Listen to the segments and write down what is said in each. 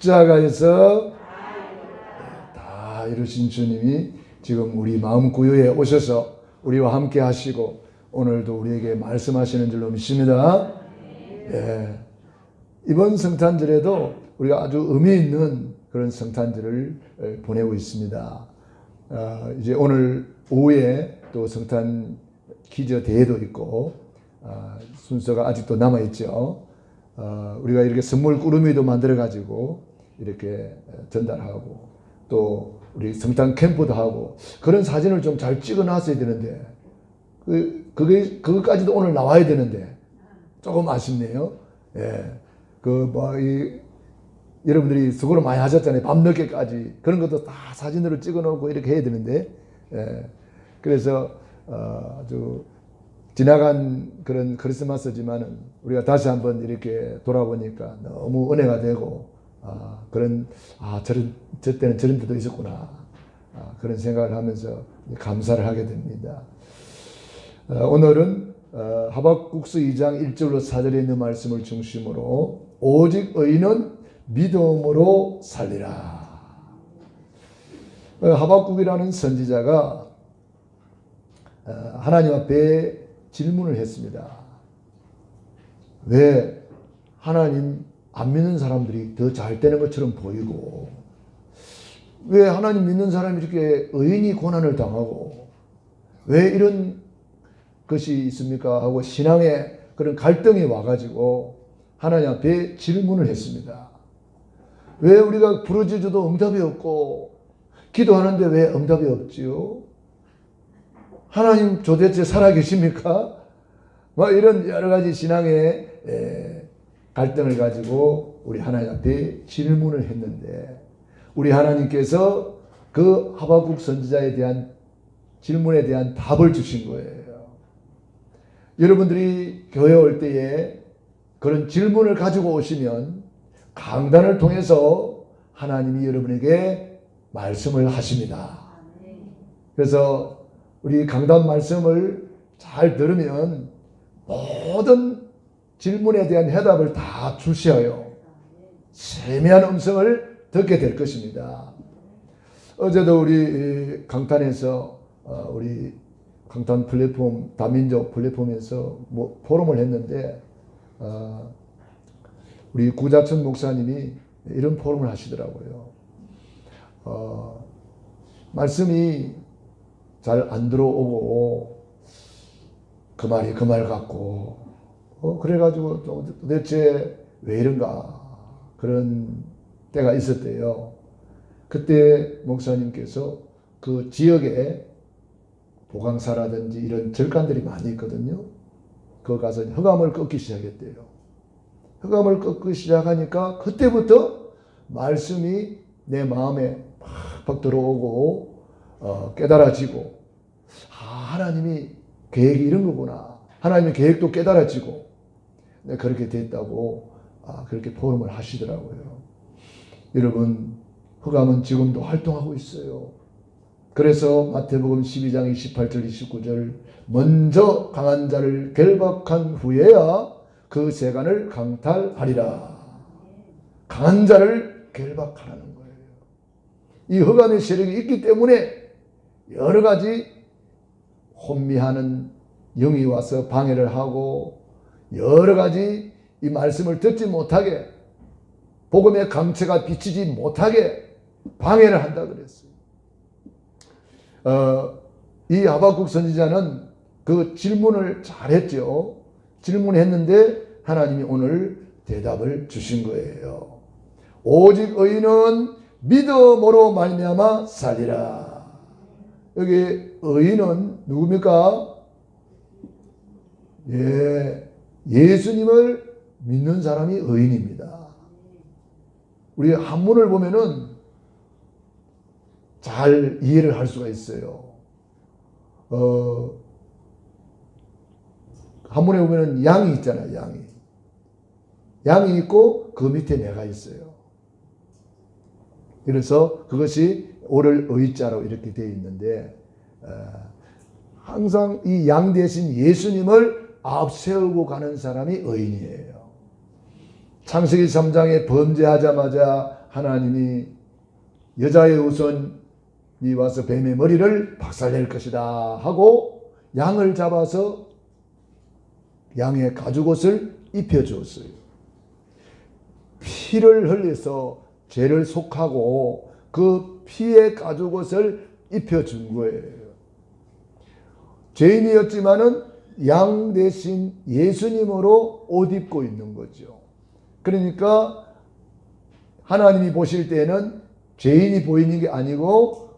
십자가에서 다 이루신 주님이 지금 우리 마음 구유에 오셔서 우리와 함께 하시고 오늘도 우리에게 말씀하시는 줄로 믿습니다. 예. 이번 성탄절에도 우리가 아주 의미 있는 그런 성탄절을 보내고 있습니다. 이제 오늘 오후에 또 성탄 퀴즈 대회도 있고 순서가 아직도 남아있죠. 우리가 이렇게 선물 꾸러미도 만들어 가지고 이렇게 전달하고 또 우리 성탄 캠프도 하고 그런 사진을 좀 잘 찍어 놨어야 되는데 그것까지도 오늘 나와야 되는데 조금 아쉽네요. 예. 여러분들이 수고를 많이 하셨잖아요. 밤늦게까지. 그런 것도 다 사진으로 찍어 놓고 이렇게 해야 되는데, 예. 그래서, 아주 지나간 그런 크리스마스지만은 우리가 다시 한번 이렇게 돌아보니까 너무 은혜가 되고, 저 때는 저런 때도 있었구나. 그런 생각을 하면서 감사를 하게 됩니다. 오늘은 하박국서 2장 1절로 4절에 있는 말씀을 중심으로 오직 의인은 믿음으로 살리라. 하박국이라는 선지자가 하나님 앞에 질문을 했습니다. 왜 하나님 안 믿는 사람들이 더 잘 되는 것처럼 보이고 왜 하나님 믿는 사람이 이렇게 의인이 고난을 당하고 왜 이런 것이 있습니까? 하고 신앙의 그런 갈등이 와가지고 하나님 앞에 질문을 했습니다. 왜 우리가 부르짖어도 응답이 없고 기도하는데 왜 응답이 없지요? 하나님 도대체 살아계십니까? 이런 여러 가지 신앙의 갈등을 가지고 우리 하나님 앞에 질문을 했는데 우리 하나님께서 그 하박국 선지자에 대한 질문에 대한 답을 주신 거예요. 여러분들이 교회 올 때에 그런 질문을 가지고 오시면 강단을 통해서 하나님이 여러분에게 말씀을 하십니다. 그래서 우리 강단 말씀을 잘 들으면 모든 질문에 대한 해답을 다 주셔요. 세미한 음성을 듣게 될 것입니다. 어제도 우리 강단에서 우리 강단 플랫폼, 다민족 플랫폼에서 포럼을 했는데 우리 구자천 목사님이 이런 포럼을 하시더라고요. 말씀이 잘 안 들어오고 그 말이 그 말 같고 그래가지고 도대체 왜 이런가 그런 때가 있었대요. 그때 목사님께서 그 지역에 보강사라든지 이런 절간들이 많이 있거든요. 거기 가서 흑암을 꺾기 시작했대요. 흑암을 꺾기 시작하니까 그때부터 말씀이 내 마음에 팍팍 들어오고 깨달아지고 하나님이 계획이 이런 거구나. 하나님의 계획도 깨달아지고 그렇게 됐다고 그렇게 포럼을 하시더라고요. 여러분 흑암은 지금도 활동하고 있어요. 그래서 마태복음 12장 28절 29절 먼저 강한 자를 결박한 후에야 그 세간을 강탈하리라. 강한 자를 결박하라는 거예요. 이 흑암의 세력이 있기 때문에 여러 가지 혼미하는 영이 와서 방해를 하고 여러 가지 이 말씀을 듣지 못하게 복음의 강체가 비치지 못하게 방해를 한다 그랬어요. 이 하박국 선지자는 그 질문을 잘했죠. 질문했는데 하나님이 오늘 대답을 주신 거예요. 오직 의인은 믿음으로 말미암아 살리라. 여기 의인은 누굽니까? 예수님을 믿는 사람이 의인입니다. 우리 한문을 보면은 잘 이해를 할 수가 있어요. 한문에 보면은 양이 있잖아요, 양이. 양이 있고 그 밑에 내가 있어요. 그래서 그것이 오를 의자로 이렇게 되어 있는데 항상 이 양 대신 예수님을 앞세우고 가는 사람이 의인이에요. 창세기 3장에 범죄하자마자 하나님이 여자의 후손이 와서 뱀의 머리를 박살낼 것이다 하고 양을 잡아서 양의 가죽옷을 입혀주었어요. 피를 흘려서 죄를 속하고 그 피의 가죽옷을 입혀준 거예요. 죄인이었지만은 양 대신 예수님으로 옷 입고 있는 거죠. 그러니까 하나님이 보실 때는 죄인이 보이는 게 아니고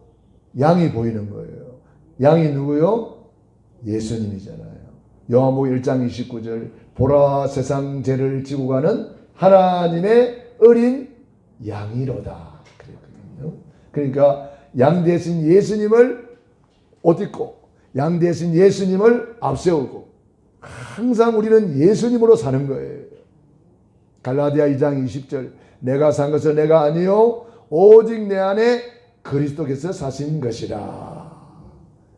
양이 보이는 거예요. 양이 누구요? 예수님이잖아요. 요한복음 1장 29절 보라 세상 죄를 지고 가는 하나님의 어린 양이로다. 그랬거든요. 그러니까 양 대신 예수님을 옷 입고 양 대신 예수님을 앞세우고 항상 우리는 예수님으로 사는 거예요. 갈라디아 2장 20절 내가 산 것은 내가 아니요 오직 내 안에 그리스도께서 사신 것이라.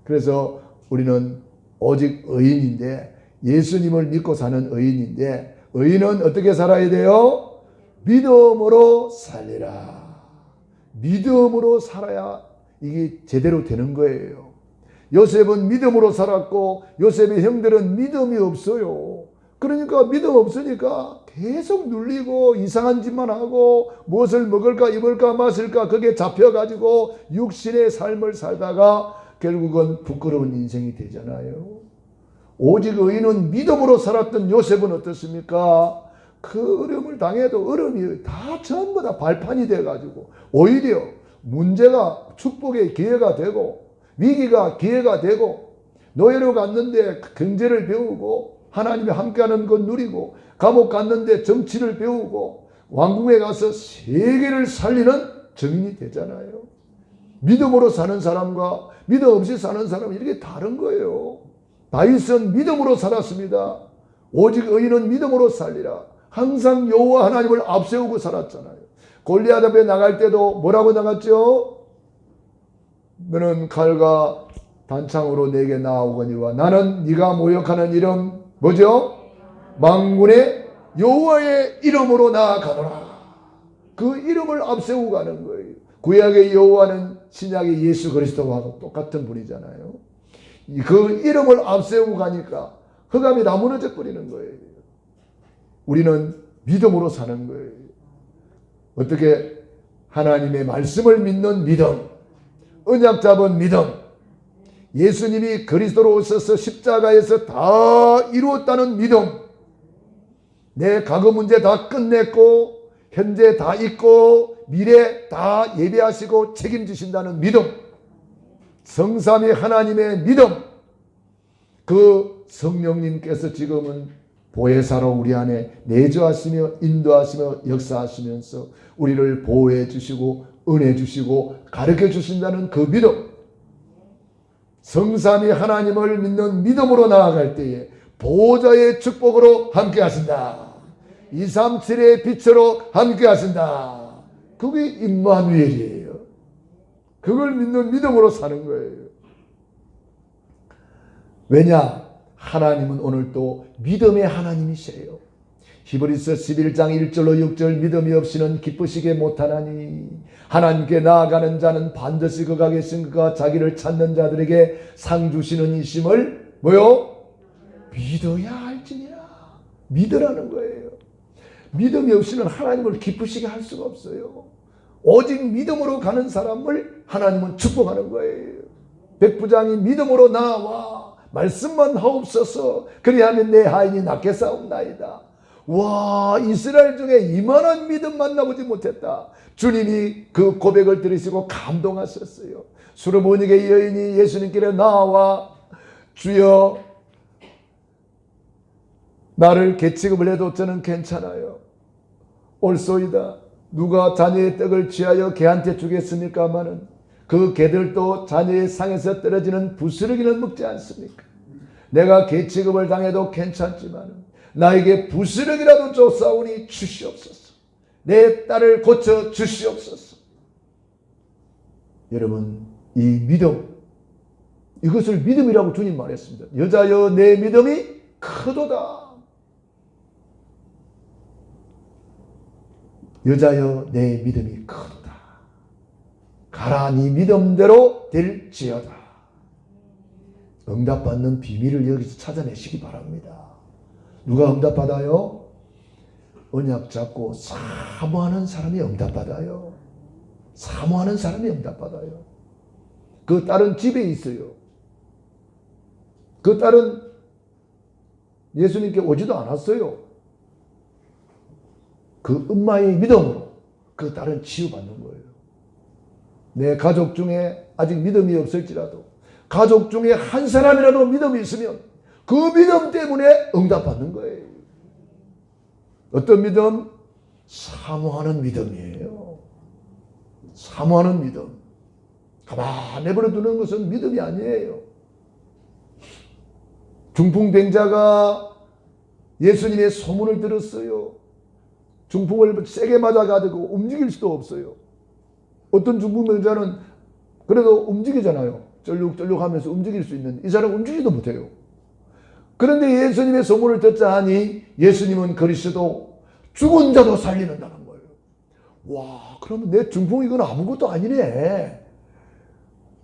그래서 우리는 오직 의인인데 예수님을 믿고 사는 의인인데 의인은 어떻게 살아야 돼요? 믿음으로 살리라. 믿음으로 살아야 이게 제대로 되는 거예요. 요셉은 믿음으로 살았고 요셉의 형들은 믿음이 없어요. 그러니까 믿음 없으니까 계속 눌리고 이상한 짓만 하고 무엇을 먹을까 입을까 마실까 거기에 잡혀가지고 육신의 삶을 살다가 결국은 부끄러운 인생이 되잖아요. 오직 의인은 믿음으로 살았던 요셉은 어떻습니까? 그 어려움을 당해도 어려움이 다 전부 다 발판이 돼가지고 오히려 문제가 축복의 기회가 되고 위기가 기회가 되고 노예로 갔는데 경제를 배우고 하나님이 함께하는 것 누리고 감옥 갔는데 정치를 배우고 왕궁에 가서 세계를 살리는 증인이 되잖아요. 믿음으로 사는 사람과 믿음 없이 사는 사람은 이렇게 다른 거예요. 다윗은 믿음으로 살았습니다. 오직 의인은 믿음으로 살리라. 항상 여호와 하나님을 앞세우고 살았잖아요. 골리앗 앞에 나갈 때도 뭐라고 나갔죠? 너는 칼과 단창으로 내게 나아오거니와 나는 네가 모욕하는 이름 뭐죠? 만군의 여호와의 이름으로 나아가노라. 그 이름을 앞세우고 가는 거예요. 구약의 여호와는 신약의 예수 그리스도와 똑같은 분이잖아요. 그 이름을 앞세우고 가니까 흑암이 다 무너져 버리는 거예요. 우리는 믿음으로 사는 거예요. 어떻게? 하나님의 말씀을 믿는 믿음, 언약 잡은 믿음, 예수님이 그리스도로 오셔서 십자가에서 다 이루었다는 믿음, 내 과거 문제 다 끝냈고 현재 다 있고 미래 다 예비하시고 책임지신다는 믿음, 성삼위 하나님의 믿음, 그 성령님께서 지금은 보혜사로 우리 안에 내주하시며 인도하시며 역사하시면서 우리를 보호해 주시고 은혜 주시고 가르쳐 주신다는 그 믿음, 성삼위 하나님을 믿는 믿음으로 나아갈 때에 보호자의 축복으로 함께 하신다. 237의 빛으로 함께 하신다. 그게 임마누엘이에요. 그걸 믿는 믿음으로 사는 거예요. 왜냐? 하나님은 오늘 또 믿음의 하나님이세요. 히브리서 11장 1절로 6절 믿음이 없이는 기쁘시게 못하나니 하나님께 나아가는 자는 반드시 그가 계신 그가 자기를 찾는 자들에게 상 주시는 이심을 뭐요? 믿어야 할지니라. 믿으라는 거예요. 믿음이 없이는 하나님을 기쁘시게 할 수가 없어요. 오직 믿음으로 가는 사람을 하나님은 축복하는 거예요. 백부장이 믿음으로 나와 말씀만 하옵소서 그리하면 내 하인이 낫게 싸움나이다. 와, 이스라엘 중에 이만한 믿음 만나보지 못했다. 주님이 그 고백을 들으시고 감동하셨어요. 수르보니게 여인이 예수님께로 나와 주여 나를 개취급을 해도 저는 괜찮아요. 옳소이다. 누가 자녀의 떡을 취하여 개한테 주겠습니까? 하마는 그 개들도 자녀의 상에서 떨어지는 부스러기는 먹지 않습니까? 내가 개취급을 당해도 괜찮지만 나에게 부스러기라도 쫓아오니 주시옵소서. 내 딸을 고쳐 주시옵소서. 여러분, 이 믿음, 이것을 믿음이라고 주님 말했습니다. 여자여 내 믿음이 크도다. 여자여 내 믿음이 크도다. 가라 네 믿음대로 될지어다. 응답받는 비밀을 여기서 찾아내시기 바랍니다. 누가 응답받아요? 언약 잡고 사모하는 사람이 응답받아요. 사모하는 사람이 응답받아요. 그 딸은 집에 있어요. 그 딸은 예수님께 오지도 않았어요. 그 엄마의 믿음으로 그 딸은 치유받는 거예요. 내 가족 중에 아직 믿음이 없을지라도 가족 중에 한 사람이라도 믿음이 있으면 그 믿음 때문에 응답받는 거예요. 어떤 믿음? 사모하는 믿음이에요. 사모하는 믿음. 가만히 내버려 두는 것은 믿음이 아니에요. 중풍병자가 예수님의 소문을 들었어요. 중풍을 세게 맞아가지고 움직일 수도 없어요. 어떤 중풍병자는 그래도 움직이잖아요. 쩔룩쩔룩 하면서 움직일 수 있는데 이 사람 움직이지도 못해요. 그런데 예수님의 소문을 듣자 하니 예수님은 그리스도 죽은 자도 살리는다는 거예요. 와, 그러면 내 중풍 이건 아무것도 아니네.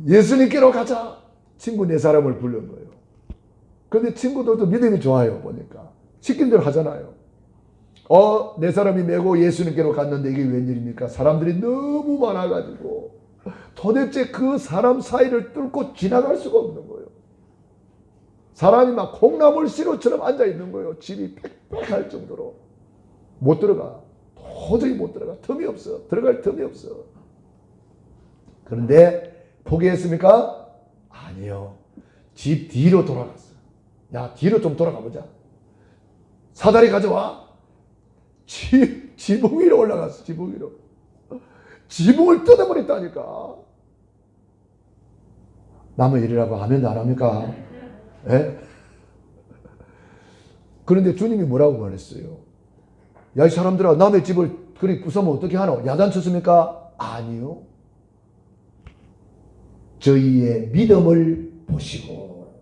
예수님께로 가자. 친구 네 사람을 부른 거예요. 그런데 친구들도 믿음이 좋아요. 보니까 시킨 대로 하잖아요. 네 사람이 메고 예수님께로 갔는데 이게 웬일입니까? 사람들이 너무 많아가지고 도대체 그 사람 사이를 뚫고 지나갈 수가 없는 거예요. 사람이 막 콩나물 시루처럼 앉아있는 거예요. 집이 빽빽할 정도로. 못 들어가. 도저히 못 들어가. 틈이 없어. 들어갈 틈이 없어. 그런데 포기했습니까? 아니요. 집 뒤로 돌아갔어. 야, 뒤로 좀 돌아가 보자. 사다리 가져와. 지붕 위로 올라갔어. 지붕 위로. 지붕을 뜯어버렸다니까. 남의 일이라고 하면 안 합니까? 예? 그런데 주님이 뭐라고 말했어요? 야, 이 사람들아, 남의 집을 그리 부수면 어떻게 하노? 야단쳤습니까? 아니요. 저희의 믿음을 보시고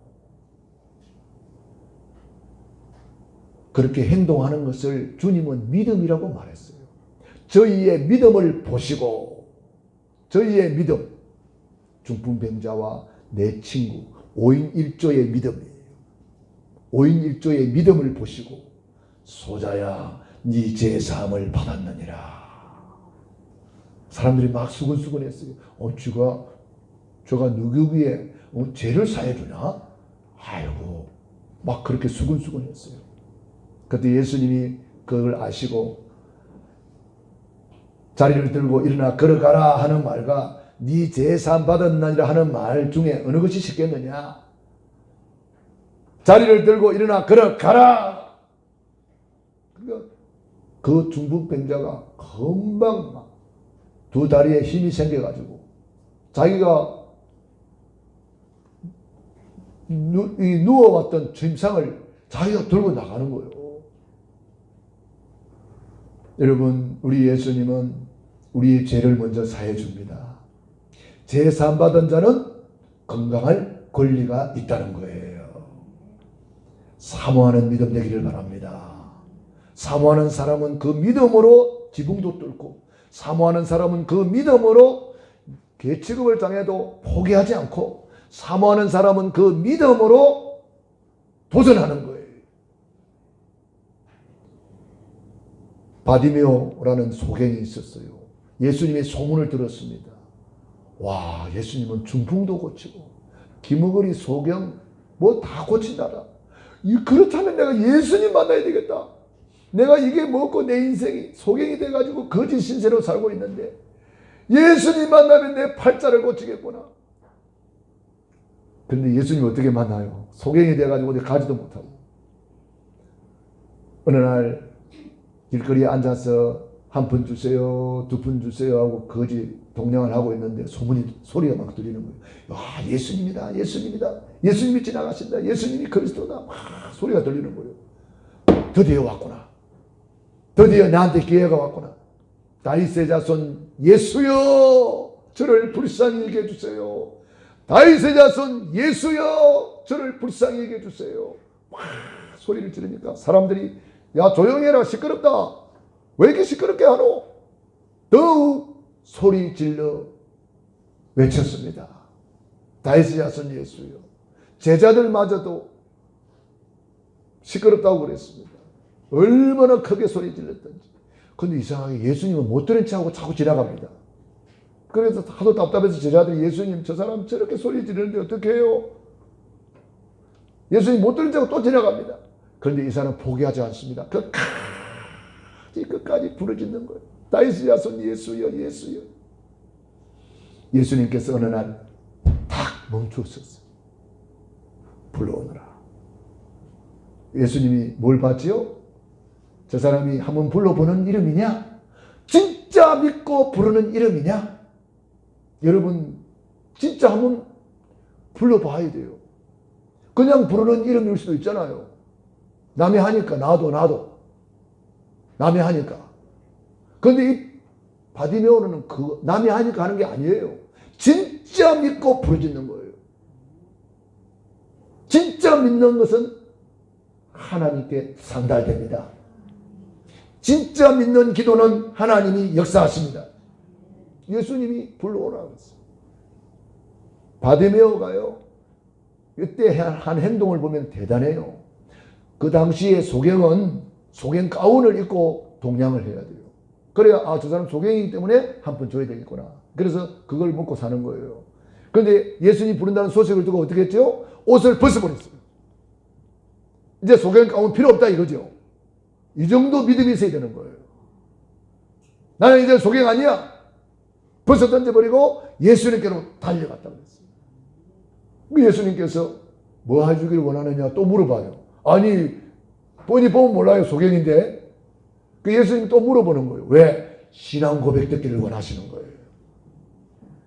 그렇게 행동하는 것을 주님은 믿음이라고 말했어요. 저희의 믿음을 보시고, 저희의 믿음, 중풍병자와 내 친구 5인 1조의 믿음이에요. 5인 1조의 믿음을 보시고 소자야 네 제사함을 받았느니라. 사람들이 막 수근수근했어요. 저가 누구기에 죄를 사해주나? 아이고, 막 그렇게 수근수근했어요. 그때 예수님이 그걸 아시고 자리를 들고 일어나 걸어가라 하는 말과 네 제사함 받았느니라 하는 말 중에 어느 것이 쉽겠느냐? 자리를 들고 일어나 걸어가라. 그러니까 그 중풍병자가 금방 막 두 다리에 힘이 생겨가지고 자기가 누워왔던 침상을 자기가 들고 나가는 거예요. 여러분, 우리 예수님은 우리의 죄를 먼저 사해 줍니다. 죄 사함 받은 자는 건강할 권리가 있다는 거예요. 사모하는 믿음 되기를 바랍니다. 사모하는 사람은 그 믿음으로 지붕도 뚫고, 사모하는 사람은 그 믿음으로 개취급을 당해도 포기하지 않고, 사모하는 사람은 그 믿음으로 도전하는 거예요. 바디메오라는 소경이 있었어요. 예수님의 소문을 들었습니다. 와, 예수님은 중풍도 고치고 기머거리 소경 뭐 다 고친다라. 그렇다면 내가 예수님 만나야 되겠다. 내가 이게 뭐고 내 인생이 소경이 돼가지고 거짓 신세로 살고 있는데 예수님 만나면 내 팔자를 고치겠구나. 그런데 예수님 어떻게 만나요? 소경이 돼가지고 어디 가지도 못하고. 어느 날 길거리에 앉아서 한 푼 주세요, 두 푼 주세요 하고 거지 동냥을 하고 있는데 소리가 막 들리는 거예요. 와, 예수님이다, 예수님이다, 예수님이 지나가신다, 예수님이 그리스도다. 막 소리가 들리는 거예요. 드디어 왔구나. 드디어 나한테 기회가 왔구나. 다윗의 자손 예수여, 저를 불쌍히 여겨 주세요. 다윗의 자손 예수여, 저를 불쌍히 여겨 주세요. 막 소리를 지르니까 사람들이 야, 조용히 해라, 시끄럽다. 왜 이렇게 시끄럽게 하노? 더욱 소리 질러 외쳤습니다. 다윗의 자손 예수여. 제자들마저도 시끄럽다고 그랬습니다. 얼마나 크게 소리 질렀던지. 근데 이상하게 예수님은 못 들은 척하고 자꾸 지나갑니다. 그래서 하도 답답해서 제자들이 예수님 저 사람 저렇게 소리 지르는데 어떻게 해요? 예수님 못 들은 척하고 또 지나갑니다. 그런데 이 사람은 포기하지 않습니다. 끝까지 부르짖는 거예요. 다윗의 자손 예수여 예수여. 예수님께서 어느 날 탁 멈추셨어요. 불러오너라. 예수님이 뭘 봤지요? 저 사람이 한번 불러보는 이름이냐? 진짜 믿고 부르는 이름이냐? 여러분 진짜 한번 불러봐야 돼요. 그냥 부르는 이름일 수도 있잖아요. 남이 하니까 나도 남이 하니까. 그런데 이 바디메오는 그 남이 하니까 하는 게 아니에요. 진짜 믿고 부르짖는 거예요. 진짜 믿는 것은 하나님께 상달됩니다. 진짜 믿는 기도는 하나님이 역사하십니다. 예수님이 불러오라고 했어요. 바디메오가요, 이때 한 행동을 보면 대단해요. 그 당시에 소경은 소경 가운을 입고 동냥을 해야 돼요. 그래야 저 사람 소경이기 때문에 한 푼 줘야 되겠구나. 그래서 그걸 먹고 사는 거예요. 그런데 예수님 부른다는 소식을 듣고 어떻게 했죠? 옷을 벗어버렸어요. 이제 소경 가운 필요 없다 이거죠. 이 정도 믿음이 있어야 되는 거예요. 나는 이제 소경 아니야. 벗어 던져버리고 예수님께로 달려갔다고 그랬어요. 예수님께서 뭐 해주기를 원하느냐 또 물어봐요. 아니 뻔히 보면 몰라요. 소경인데. 예수님이 또 물어보는 거예요. 왜? 신앙 고백 듣기를 원하시는 거예요.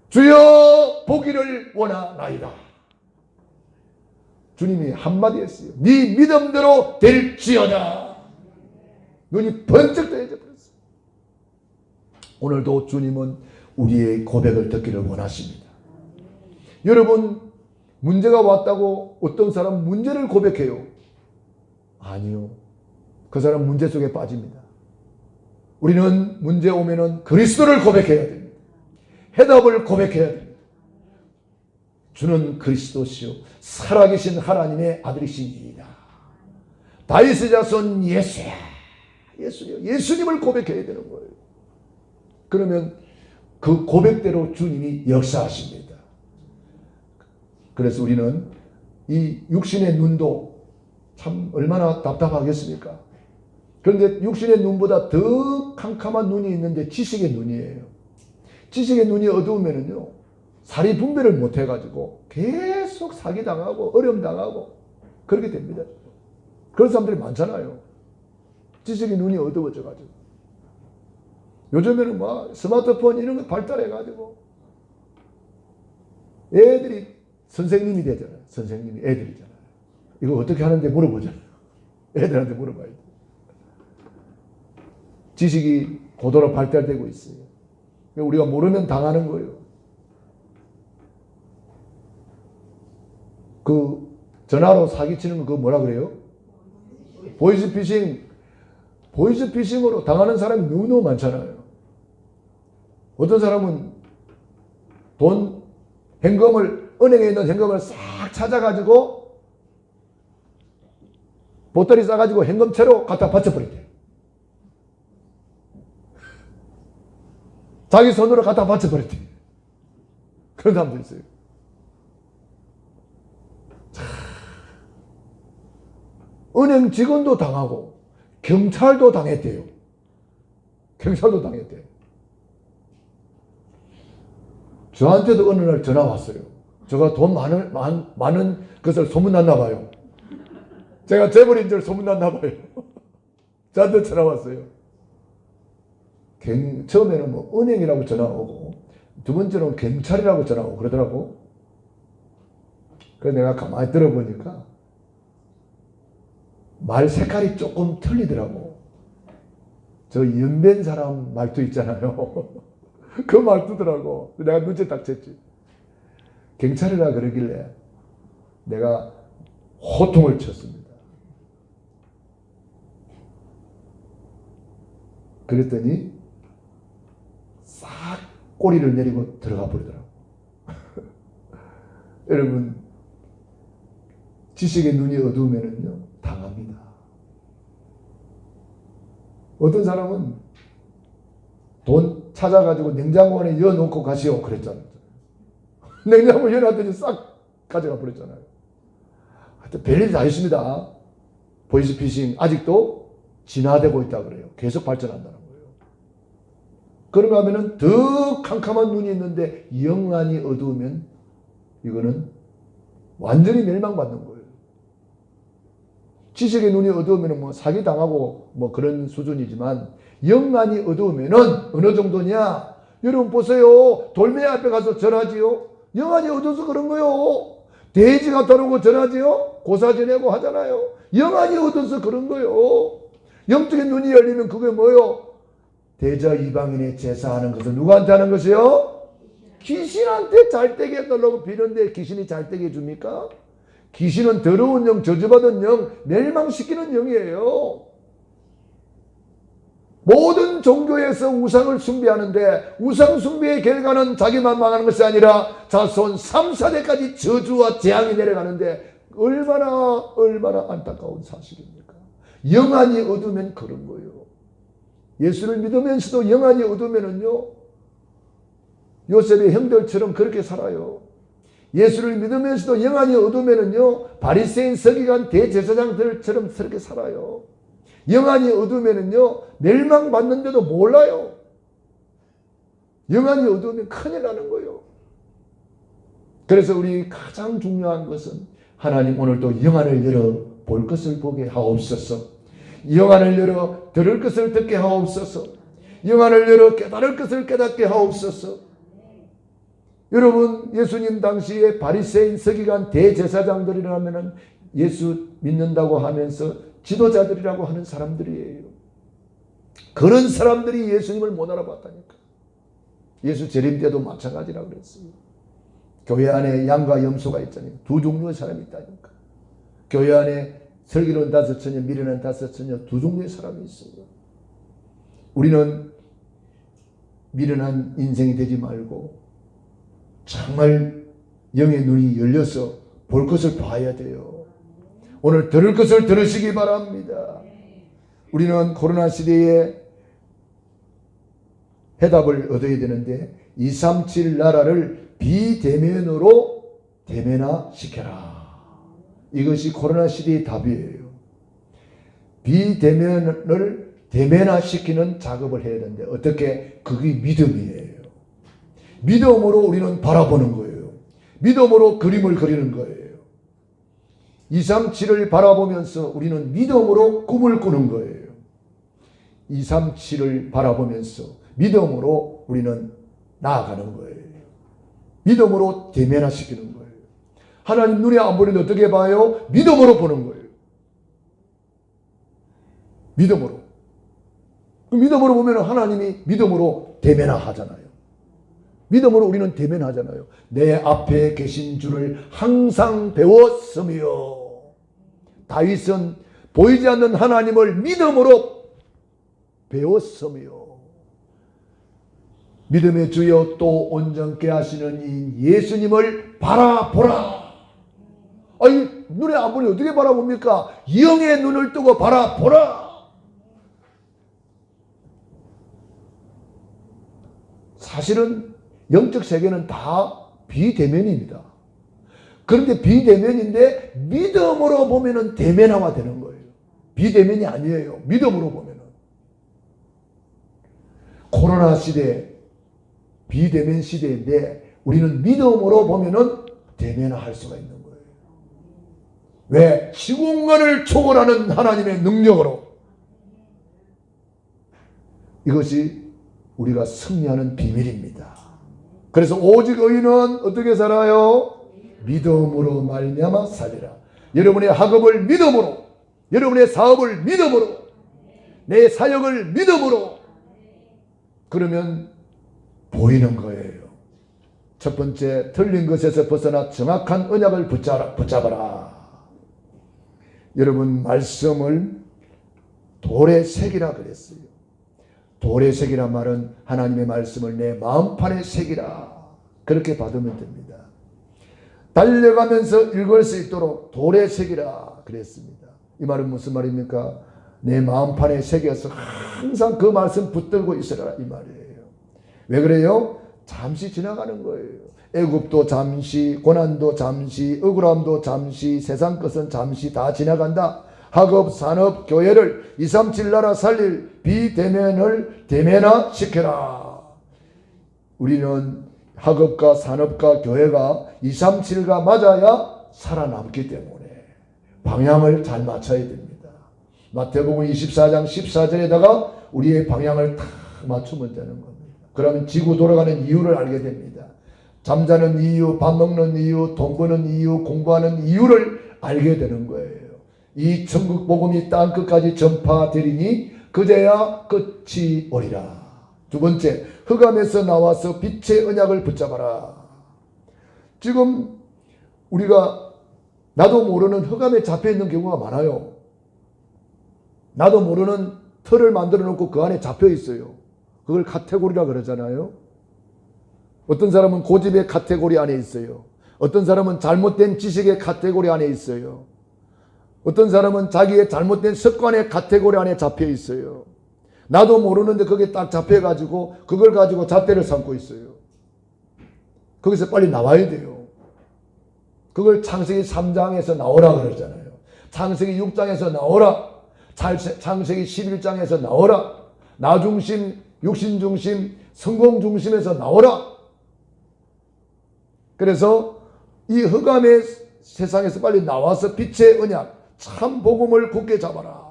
주여 보기를 원하나이다. 주님이 한마디 했어요. 네 믿음대로 될지어다. 눈이 번쩍 떠져 버렸어요. 오늘도 주님은 우리의 고백을 듣기를 원하십니다. 여러분 문제가 왔다고 어떤 사람은 문제를 고백해요. 아니요. 그 사람 문제 속에 빠집니다. 우리는 문제 오면은 그리스도를 고백해야 됩니다. 해답을 고백해야 됩니다. 주는 그리스도시요 살아계신 하나님의 아들이시니이다. 다윗의 자손 예수야. 예수요. 예수님을 고백해야 되는 거예요. 그러면 그 고백대로 주님이 역사하십니다. 그래서 우리는 이 육신의 눈도 참 얼마나 답답하겠습니까? 그런데 육신의 눈보다 더 캄캄한 눈이 있는데 지식의 눈이에요. 지식의 눈이 어두우면은요, 사리 분별을 못 해가지고 계속 사기당하고 어려움당하고 그렇게 됩니다. 그런 사람들이 많잖아요. 지식의 눈이 어두워져가지고. 요즘에는 막 스마트폰 이런 거 발달해가지고 애들이 선생님이 되잖아요. 선생님이 애들이잖아요. 이거 어떻게 하는데 물어보잖아요. 애들한테 물어봐야 돼. 지식이 고도로 발달되고 있어요. 우리가 모르면 당하는 거예요. 그 전화로 사기치는 거 그거 뭐라 그래요? 보이스피싱. 보이스피싱으로 당하는 사람이 너무너무 많잖아요. 어떤 사람은 돈, 현금을, 은행에 있는 현금을 싹 찾아가지고 보따리 싸가지고 현금채로 갖다 바쳐버린대. 자기 손으로 갖다 바쳐버렸대. 그런 사람도 있어요. 은행 직원도 당하고 경찰도 당했대요. 경찰도 당했대요. 저한테도 어느 날 전화 왔어요. 제가 돈 많은 것을 소문났나 봐요. 제가 재벌인 줄 소문났나 봐요. 저한테 전화 왔어요. 처음에는 뭐 은행이라고 전화 오고 두 번째는 경찰이라고 전화 오고 그러더라고. 그래서 내가 가만히 들어보니까 말 색깔이 조금 틀리더라고. 저 연변 사람 말투 있잖아요. 그 말투더라고. 내가 눈치 딱 챘지. 경찰이라 그러길래 내가 호통을 쳤습니다. 그랬더니 싹 꼬리를 내리고 들어가 버리더라고. 여러분, 지식의 눈이 어두우면은요, 당합니다. 어떤 사람은 돈 찾아가지고 냉장고 안에 넣어놓고 가시오 그랬잖아요. 냉장고 열어놨더니 싹 가져가 버렸잖아요. 하여튼 별일이 다 있습니다. 보이스피싱 아직도 진화되고 있다 그래요. 계속 발전한다는 거예요. 그런가 하면은 더 캄캄한 눈이 있는데 영안이 어두우면 이거는 완전히 멸망받는 거예요. 지식의 눈이 어두우면 뭐 사기당하고 뭐 그런 수준이지만 영안이 어두우면은 어느 정도냐? 여러분 보세요. 돌멩이 앞에 가서 절하지요. 영안이 어두워서 그런 거요. 돼지가 다루고 절하지요. 고사 지내고 하잖아요. 영안이 어두워서 그런 거요. 영적인 눈이 열리면 그게 뭐요? 대저 이방인의 제사하는 것은 누구한테 하는 것이요? 귀신한테 잘되게 해달라고 비는데 귀신이 잘되게 해줍니까? 귀신은 더러운 영, 저주받은 영, 멸망시키는 영이에요. 모든 종교에서 우상을 숭배하는데 우상 숭배의 결과는 자기만 망하는 것이 아니라 자손 3, 4대까지 저주와 재앙이 내려가는데 얼마나 안타까운 사실입니까? 영안이 어두우면 그런 거예요. 예수를 믿으면서도 영안이 어두우면은요, 요셉의 형들처럼 그렇게 살아요. 예수를 믿으면서도 영안이 어두우면은요, 바리새인 서기관 대제사장들처럼 그렇게 살아요. 영안이 어두우면은요, 멸망받는데도 몰라요. 영안이 어두우면 큰일 나는 거예요. 그래서 우리 가장 중요한 것은 하나님 오늘도 영안을 열어 볼 것을 보게 하옵소서. 영안을 열어 들을 것을 듣게 하옵소서. 영안을 열어 깨달을 것을 깨닫게 하옵소서. 여러분, 예수님 당시에 바리새인 서기관 대제사장들이라면 예수 믿는다고 하면서 지도자들이라고 하는 사람들이에요. 그런 사람들이 예수님을 못 알아봤다니까. 예수 재림 때도 마찬가지라고 그랬어요. 교회 안에 양과 염소가 있잖아요. 두 종류의 사람이 있다니까. 교회 안에 슬기로운 5처녀, 미련한 5처녀 두 종류의 사람이 있어요. 우리는 미련한 인생이 되지 말고 정말 영의 눈이 열려서 볼 것을 봐야 돼요. 오늘 들을 것을 들으시기 바랍니다. 우리는 코로나 시대에 해답을 얻어야 되는데 237 나라를 비대면으로 대면화시켜라. 이것이 코로나 시대의 답이에요. 비대면을 대면화시키는 작업을 해야 되는데 어떻게? 그게 믿음이에요. 믿음으로 우리는 바라보는 거예요. 믿음으로 그림을 그리는 거예요. 237을 바라보면서 우리는 믿음으로 꿈을 꾸는 거예요. 237을 바라보면서 믿음으로 우리는 나아가는 거예요. 믿음으로 대면화시키는 거예요. 하나님 눈에 안 보이는데 어떻게 봐요? 믿음으로 보는 거예요. 믿음으로. 믿음으로 보면 하나님이 믿음으로 대면화하잖아요. 믿음으로 우리는 대면하잖아요. 내 앞에 계신 줄을 항상 배웠으며. 다윗은 보이지 않는 하나님을 믿음으로 배웠으며. 믿음의 주여 또 온전케 하시는 이 예수님을 바라보라. 아니, 눈에 안 보니 어떻게 바라봅니까? 영의 눈을 뜨고 바라보라. 사실은 영적 세계는 다 비대면입니다. 그런데 비대면인데 믿음으로 보면은 대면화가 되는 거예요. 비대면이 아니에요. 믿음으로 보면은. 코로나 시대, 비대면 시대인데 우리는 믿음으로 보면은 대면화할 수가 있는 거예요. 왜? 시공간을 초월하는 하나님의 능력으로. 이것이 우리가 승리하는 비밀입니다. 그래서 오직 의인은 어떻게 살아요? 믿음으로 말미암아 살리라. 여러분의 학업을 믿음으로, 여러분의 사업을 믿음으로, 내 사역을 믿음으로, 그러면 보이는 거예요. 첫 번째, 틀린 것에서 벗어나 정확한 언약을 붙잡아라. 여러분, 말씀을 돌에 새기라 그랬어요. 돌에 새기란 말은 하나님의 말씀을 내 마음판에 새기라. 그렇게 받으면 됩니다. 달려가면서 읽을 수 있도록 돌에 새기라 그랬습니다. 이 말은 무슨 말입니까? 내 마음판에 새겨서 항상 그 말씀 붙들고 있으라 이 말이에요. 왜 그래요? 잠시 지나가는 거예요. 애굽도 잠시, 고난도 잠시, 억울함도 잠시, 세상 것은 잠시 다 지나간다. 학업, 산업, 교회를 237 나라 살릴 비대면을 대면화 시켜라. 우리는 학업과 산업과 교회가 237가 맞아야 살아남기 때문에 방향을 잘 맞춰야 됩니다. 마태복음 24장 14절에다가 우리의 방향을 딱 맞추면 되는 겁니다. 그러면 지구 돌아가는 이유를 알게 됩니다. 잠자는 이유, 밥 먹는 이유, 돈 버는 이유, 공부하는 이유를 알게 되는 거예요. 이 천국 복음이 땅 끝까지 전파되리니 그제야 끝이 오리라. 두 번째, 흑암에서 나와서 빛의 언약을 붙잡아라. 지금 우리가 나도 모르는 흑암에 잡혀있는 경우가 많아요. 나도 모르는 틀을 만들어 놓고 그 안에 잡혀 있어요. 그걸 카테고리라 그러잖아요. 어떤 사람은 고집의 카테고리 안에 있어요. 어떤 사람은 잘못된 지식의 카테고리 안에 있어요. 어떤 사람은 자기의 잘못된 습관의 카테고리 안에 잡혀 있어요. 나도 모르는데 거기에 딱 잡혀가지고 그걸 가지고 잣대를 삼고 있어요. 거기서 빨리 나와야 돼요. 그걸 창세기 3장에서 나오라 그러잖아요. 창세기 6장에서 나오라. 창세기 11장에서 나오라. 나 중심, 육신 중심, 성공 중심에서 나오라. 그래서 이 흑암의 세상에서 빨리 나와서 빛의 언약, 참 복음을 굳게 잡아라.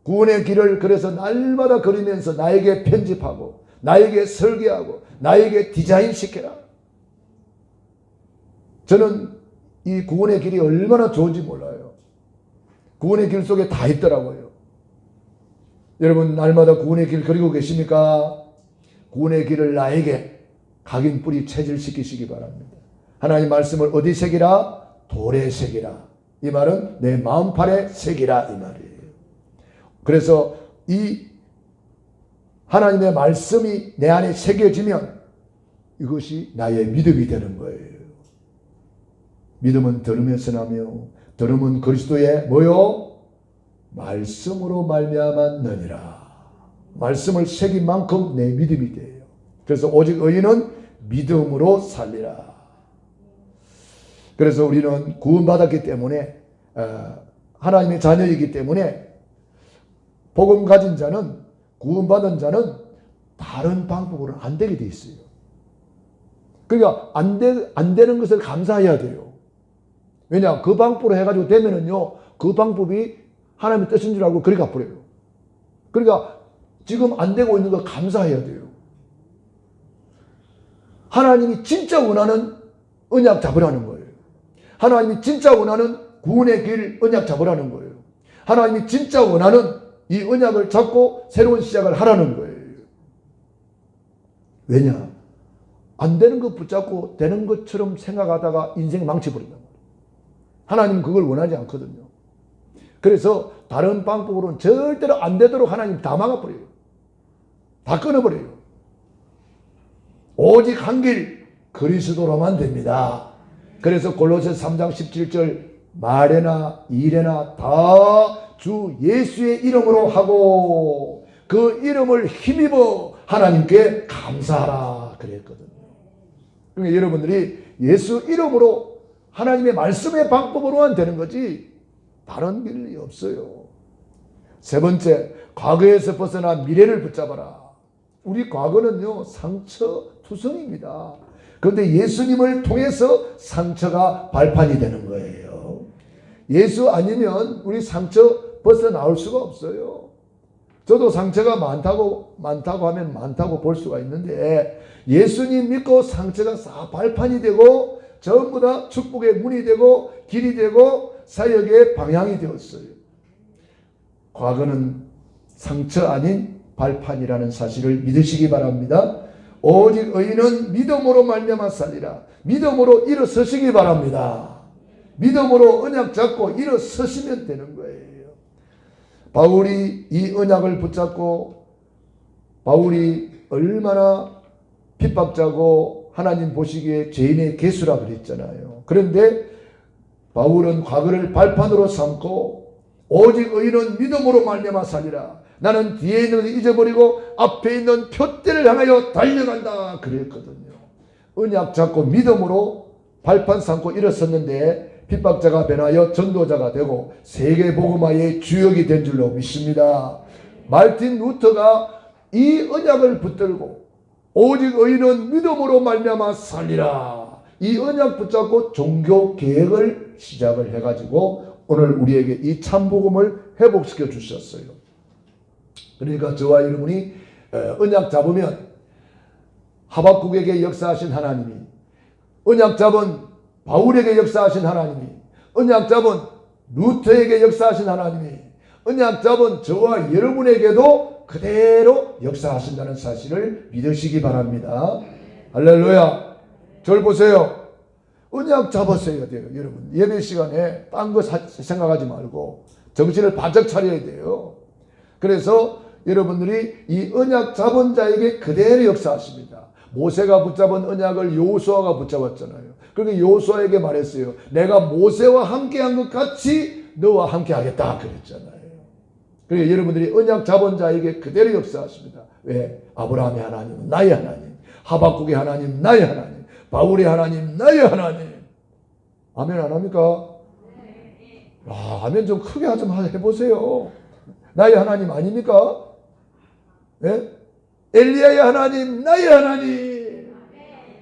구원의 길을 그래서 날마다 걸으면서 나에게 편집하고 나에게 설계하고 나에게 디자인시켜라. 저는 이 구원의 길이 얼마나 좋은지 몰라요. 구원의 길 속에 다 있더라고요. 여러분 날마다 구원의 길 그리고 계십니까? 구원의 길을 나에게 각인 뿌리 체질시키시기 바랍니다. 하나님 말씀을 어디 새기라? 돌에 새기라. 이 말은 내 마음판에 새기라 이 말이에요. 그래서 이 하나님의 말씀이 내 안에 새겨지면 이것이 나의 믿음이 되는 거예요. 믿음은 들으면서 나며 들음은 그리스도의 뭐요? 말씀으로 말미암았느니라. 말씀을 새긴 만큼 내 믿음이 돼요. 그래서 오직 의인은 믿음으로 살리라. 그래서 우리는 구원받았기 때문에 하나님의 자녀이기 때문에 복음 가진 자는 구원받은 자는 다른 방법으로는 안 되게 돼 있어요. 그러니까 안 되는 것을 감사해야 돼요. 왜냐? 그 방법으로 해가지고 되면은요, 그 방법이 하나님의 뜻인 줄 알고 그리 가버려요. 그러니까 지금 안 되고 있는 거 감사해야 돼요. 하나님이 진짜 원하는 언약 잡으라는 거예요. 하나님이 진짜 원하는 구원의 길 언약 잡으라는 거예요. 하나님이 진짜 원하는 이 언약을 잡고 새로운 시작을 하라는 거예요. 왜냐? 안 되는 거 붙잡고 되는 것처럼 생각하다가 인생 망쳐버린단 말이에요. 하나님은 그걸 원하지 않거든요. 그래서 다른 방법으로는 절대로 안 되도록 하나님 다 막아버려요. 다 끊어버려요. 오직 한 길 그리스도로만 됩니다. 그래서 골로새서 3장 17절 말에나 일에나 다 주 예수의 이름으로 하고 그 이름을 힘입어 하나님께 감사하라 그랬거든요. 그러니까 여러분들이 예수 이름으로 하나님의 말씀의 방법으로만 되는 거지 다른 길이 없어요. 세 번째, 과거에서 벗어나 미래를 붙잡아라. 우리 과거는요 상처투성입니다. 그런데 예수님을 통해서 상처가 발판이 되는 거예요. 예수 아니면 우리 상처 벗어나올 수가 없어요. 저도 상처가 많다고 하면 많다고 볼 수가 있는데 예수님 믿고 상처가 싹 발판이 되고 전부 다 축복의 문이 되고 길이 되고 사역의 방향이 되었어요. 과거는 상처 아닌 발판이라는 사실을 믿으시기 바랍니다. 오직 의인은 믿음으로 말미암아 살리라. 믿음으로 일어서시기 바랍니다. 믿음으로 언약 잡고 일어서시면 되는 거예요. 바울이 이 언약을 붙잡고 바울이 얼마나 핍박자고 하나님 보시기에 죄인의 개수라 그랬잖아요. 그런데 바울은 과거를 발판으로 삼고 오직 의인은 믿음으로 말미암아 살리라. 나는 뒤에 있는 것을 잊어버리고 앞에 있는 표대를 향하여 달려간다 그랬거든요. 언약 잡고 믿음으로 발판 삼고 일어섰는데 핍박자가 변하여 전도자가 되고 세계 복음화의 주역이 된 줄로 믿습니다. 말틴 루터가 이 언약을 붙들고 오직 의인은 믿음으로 말미암아 살리라. 이 언약 붙잡고 종교 개혁을 시작을 해가지고 오늘 우리에게 이 참복음을 회복시켜 주셨어요. 그러니까 저와 여러분이 언약 잡으면 하박국에게 역사하신 하나님이, 언약 잡은 바울에게 역사하신 하나님이, 언약 잡은 루터에게 역사하신 하나님이, 언약 잡은 저와 여러분에게도 그대로 역사하신다는 사실을 믿으시기 바랍니다. 할렐루야. 저를 보세요. 언약 잡았어야 돼요. 여러분 예배 시간에 딴 거 생각하지 말고 정신을 바짝 차려야 돼요. 그래서 여러분들이 이 언약 잡은 자에게 그대로 역사하십니다. 모세가 붙잡은 언약을 여호수아가 붙잡았잖아요. 그러니까 여호수아에게 말했어요. 내가 모세와 함께한 것 같이 너와 함께하겠다 그랬잖아요. 그러니까 여러분들이 언약 잡은 자에게 그대로 역사하십니다. 왜? 아브라함의 하나님은 나의 하나님, 하박국의 하나님 나의 하나님, 바울의 하나님 나의 하나님. 아멘 안 합니까? 아멘 좀 크게 좀 해보세요. 나의 하나님 아닙니까? 예? 엘리야의 하나님 나의 하나님.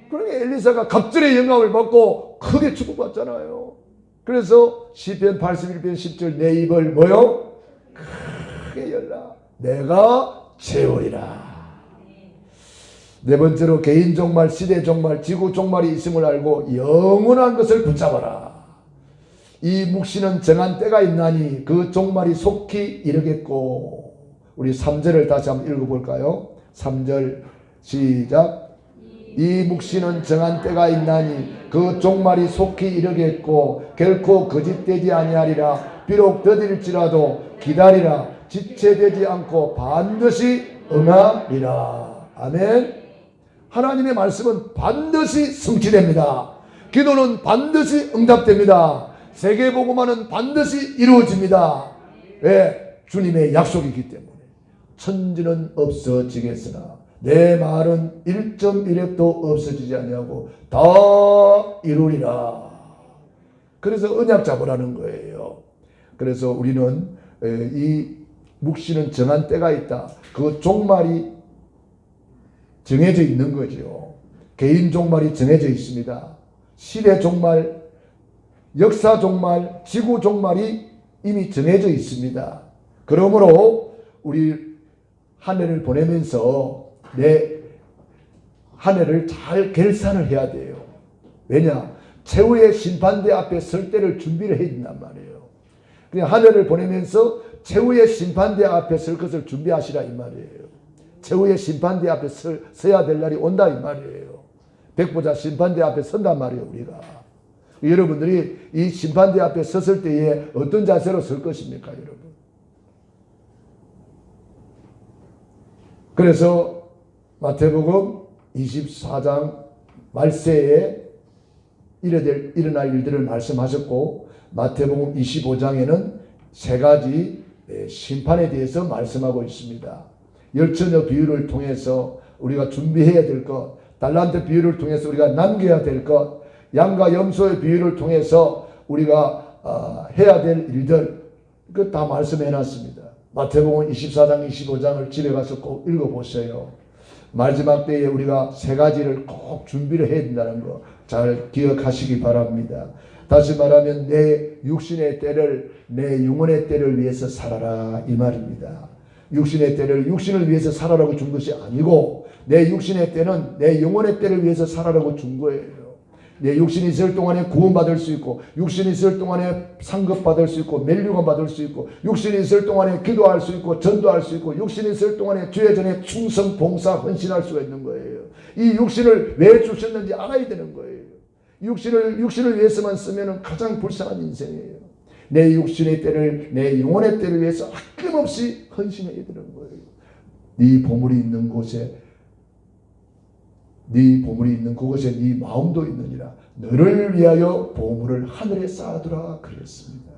그러니까 엘리사가 갑절의 영감을 받고 크게 축복받잖아요. 그래서 시편 81편 10절 내 입을 뭐요? 크게 열라 내가 채우리라. 네 번째로 개인 종말, 시대 종말, 지구 종말이 있음을 알고 영원한 것을 붙잡아라. 이 묵시는 정한 때가 있나니 그 종말이 속히 이르겠고. 우리 3절을 다시 한번 읽어볼까요? 3절 시작. 이 묵시는 정한 때가 있나니 그 종말이 속히 이르겠고 결코 거짓되지 아니하리라. 비록 더딜지라도 기다리라. 지체되지 않고 반드시 응하리라. 아멘. 하나님의 말씀은 반드시 성취됩니다. 기도는 반드시 응답됩니다. 세계복음화는 반드시 이루어집니다. 왜? 주님의 약속이기 때문에. 천지는 없어지겠으나 내 말은 1.1획도 없어지지 아니하고 다 이루리라. 그래서 언약 잡으라는 거예요. 그래서 우리는 이 묵시는 정한 때가 있다. 그 종말이 정해져 있는 거죠. 개인 종말이 정해져 있습니다. 시대 종말, 역사 종말, 지구 종말이 이미 정해져 있습니다. 그러므로 우리 한 해를 보내면서 내 한 해를 잘 결산을 해야 돼요. 왜냐? 최후의 심판대 앞에 설 때를 준비를 해야 된단 말이에요. 그냥 한 해를 보내면서 최후의 심판대 앞에 설 것을 준비하시라 이 말이에요. 최후의 심판대 앞에 서야 될 날이 온다 이 말이에요. 백보자 심판대 앞에 선단 말이에요 우리가. 여러분들이 이 심판대 앞에 섰을 때에 어떤 자세로 설 것입니까 여러분? 그래서 마태복음 24장 말세에 일어날 일들을 말씀하셨고 마태복음 25장에는 세 가지 심판에 대해서 말씀하고 있습니다. 열처녀 비유를 통해서 우리가 준비해야 될 것, 달란트 비유를 통해서 우리가 남겨야 될 것, 양과 염소의 비유를 통해서 우리가 해야 될 일들, 그 다 말씀해 놨습니다. 마태복음 24장 25장을 집에 가서 꼭 읽어보세요. 마지막 때에 우리가 세 가지를 꼭 준비를 해야 된다는 거 잘 기억하시기 바랍니다. 다시 말하면 내 육신의 때를 내 영혼의 때를 위해서 살아라 이 말입니다. 육신의 때를 육신을 위해서 살아라고 준 것이 아니고 내 육신의 때는 내 영혼의 때를 위해서 살아라고 준 거예요. 내 육신이 있을 동안에 구원받을 수 있고 육신이 있을 동안에 상급받을 수 있고 멸류관 받을 수 있고 육신이 있을 동안에 기도할 수 있고 전도할 수 있고 육신이 있을 동안에 주의 전에 충성 봉사 헌신할 수가 있는 거예요. 이 육신을 왜 주셨는지 알아야 되는 거예요. 육신을 위해서만 쓰면 가장 불쌍한 인생이에요. 내 육신의 때를 내 영혼의 때를 위해서 아낌없이 헌신해야 되는 거예요. 네 보물이 있는 곳에 네 보물이 있는 그곳에 네 마음도 있느니라. 너를 위하여 보물을 하늘에 쌓아두라 그랬습니다.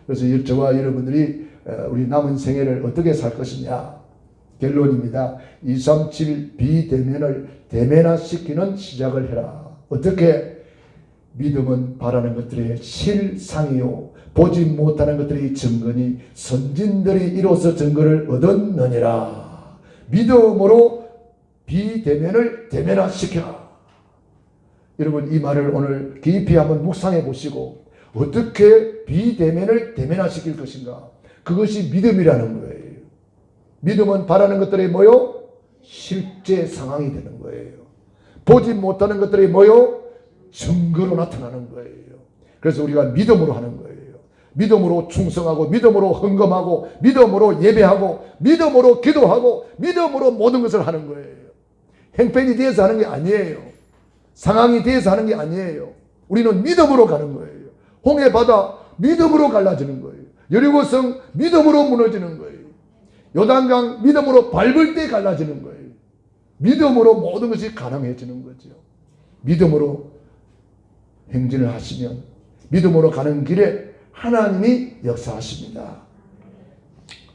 그래서 저와 여러분들이 우리 남은 생애를 어떻게 살 것이냐. 결론입니다. 237 비대면을 대면화시키는 시작을 해라. 어떻게? 믿음은 바라는 것들의 실상이요 보지 못하는 것들의 증거니 선진들이 이로써 증거를 얻었느니라. 믿음으로 비대면을 대면화시켜라. 여러분 이 말을 오늘 깊이 한번 묵상해 보시고 어떻게 비대면을 대면화시킬 것인가. 그것이 믿음이라는 거예요. 믿음은 바라는 것들이 뭐요? 실제 상황이 되는 거예요. 보지 못하는 것들이 뭐요? 증거로 나타나는 거예요. 그래서 우리가 믿음으로 하는 거예요. 믿음으로 충성하고 믿음으로 헌금하고 믿음으로 예배하고 믿음으로 기도하고 믿음으로 모든 것을 하는 거예요. 행편이 뒤에서 하는 게 아니에요. 상황이 뒤에서 하는 게 아니에요. 우리는 믿음으로 가는 거예요. 홍해 바다 믿음으로 갈라지는 거예요. 여리고성 믿음으로 무너지는 거예요. 요단강 믿음으로 밟을 때 갈라지는 거예요. 믿음으로 모든 것이 가능해지는 거죠. 믿음으로 행진을 하시면 믿음으로 가는 길에 하나님이 역사하십니다.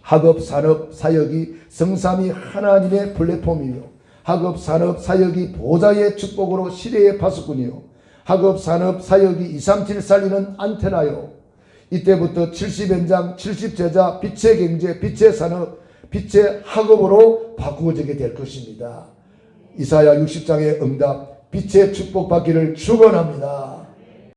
학업, 산업, 사역이 성삼위 하나님의 플랫폼이요. 학업, 산업, 사역이 보좌의 축복으로 시대의 파수꾼이요. 학업, 산업, 사역이 237 살리는 안테나요. 이때부터 70현장, 70제자, 빛의 경제, 빛의 산업, 빛의 학업으로 바꾸어지게 될 것입니다. 이사야 60장의 응답, 빛의 축복받기를 축원합니다.